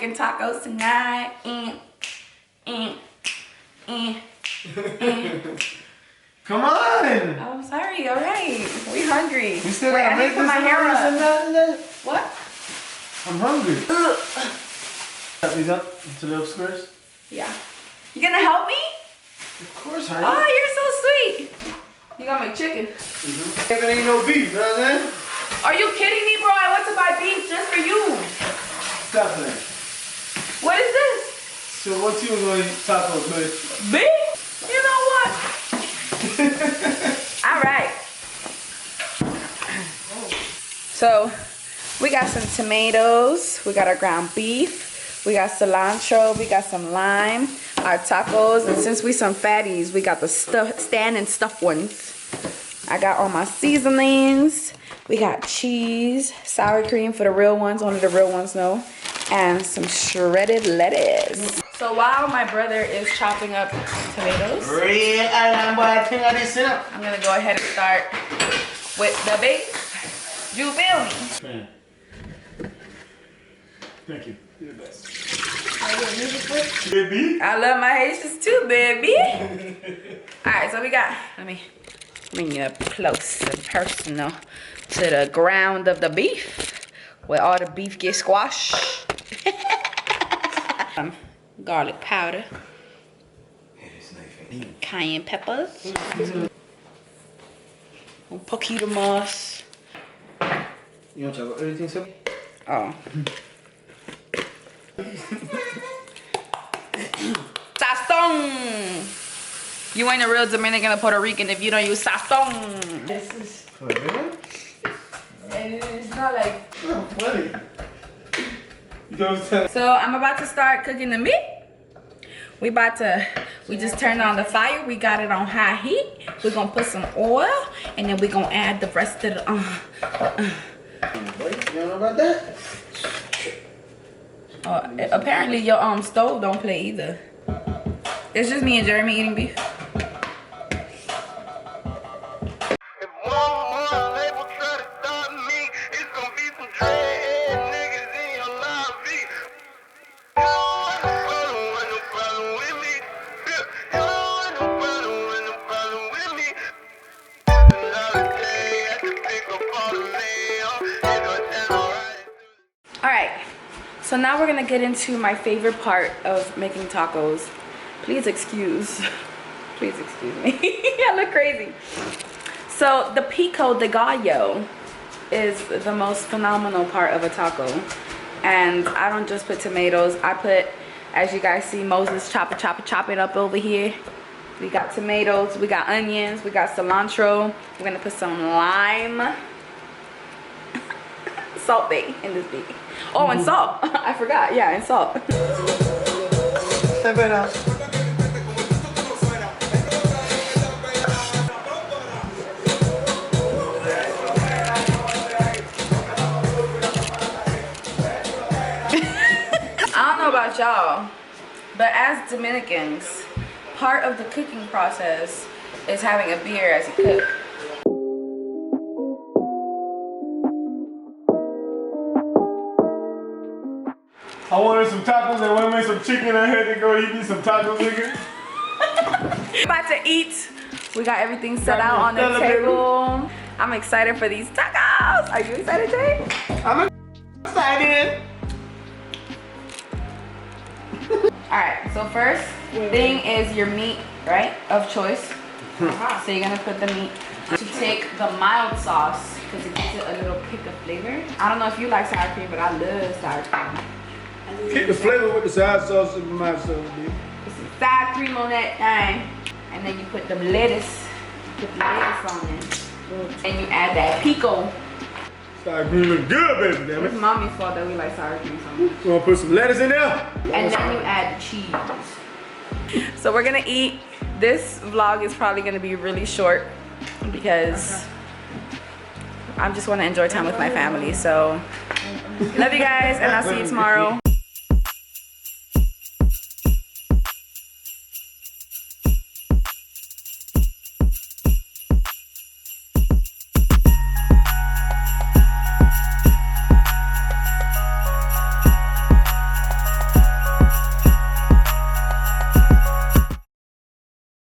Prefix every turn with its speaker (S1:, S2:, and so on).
S1: making tacos tonight.
S2: Come on!
S1: Oh, sorry. All right. We hungry.
S2: You still
S1: Wait,
S2: gotta
S1: I need
S2: make
S1: to put
S2: this
S1: my hair up.
S2: one?
S1: What?
S2: I'm hungry. Cut these up into little squares?
S1: Yeah. You gonna help me?
S2: Of course, honey.
S1: Oh, you're so sweet. You gonna make chicken?
S2: If it ain't no beef, you know what I'm saying?
S1: Are you kidding me, bro? I went to buy beef just for you.
S2: Stop that.
S1: What is this?
S2: So what you was gonna eat tacos with?
S1: Beef? You know what? All right. So we got some tomatoes. We got our ground beef. We got cilantro. We got some lime. Our tacos. And since we some fatties, we got the stand and stuffed ones. I got all my seasonings. We got cheese, sour cream for the real ones. Only the real ones know. And some shredded lettuce. So while my brother is chopping up tomatoes,
S2: Real island boy thing of this, you know?
S1: I'm gonna go ahead and start with the beef. You feel me?
S2: Man. Thank you. You're the best. Baby?
S1: I love my Haitians too, baby. Alright, so we got, let me bring you up close and personal to the ground of the beef, where all the beef gets squashed. Garlic powder. Cayenne peppers. Poquito moss.
S2: You want to talk about everything, sir?
S1: Oh. Sazon. You ain't a real Dominican or Puerto Rican if you don't use sazon. This is.
S2: For everyone?
S1: And it's not like.
S2: Oh, funny. You know what I'm saying?
S1: So I'm about to start cooking the meat. We just turned on the fire. We got it on high heat. We're gonna put some oil and then we're gonna add the rest of the.
S2: Wait, you don't know about that?
S1: Apparently your stove don't play either. It's just me and Jeremy eating beef. Alright, so now we're gonna get into my favorite part of making tacos. Please excuse me. I look crazy. So the pico de gallo is the most phenomenal part of a taco. And I don't just put tomatoes. I put, as you guys see, Moses chop it up over here. We got tomatoes, we got onions, we got cilantro. We're gonna put some lime. Salt Bay in this baby. Oh, and salt. I forgot. Yeah, and salt. I don't know about y'all, but as Dominicans, part of the cooking process is having a beer as you cook.
S2: I wanted some tacos and wanted some chicken. I had to go eat me some tacos again.
S1: About to eat. We got everything set out on the table. I'm excited for these tacos. Are you excited, Jay?
S2: I'm excited.
S1: Alright, so first thing is your meat, right, of choice. So you're gonna put the meat. To take the mild sauce, because it gives it a little kick of flavor. I don't know if you like sour cream, but I love sour cream.
S2: Get the flavor with the sour sauce and my sauce, dude.
S1: Put some sour cream on that thing. And then you put the lettuce. Put the lettuce on it. And you add that pico.
S2: Sour cream look good, baby, damn
S1: It's
S2: it.
S1: mommy's fault that we like sour cream so much.
S2: You wanna put some lettuce in there?
S1: And then you add the cheese. So we're gonna eat. This vlog is probably gonna be really short because I just wanna enjoy time with my family. So love you guys and I'll see you tomorrow.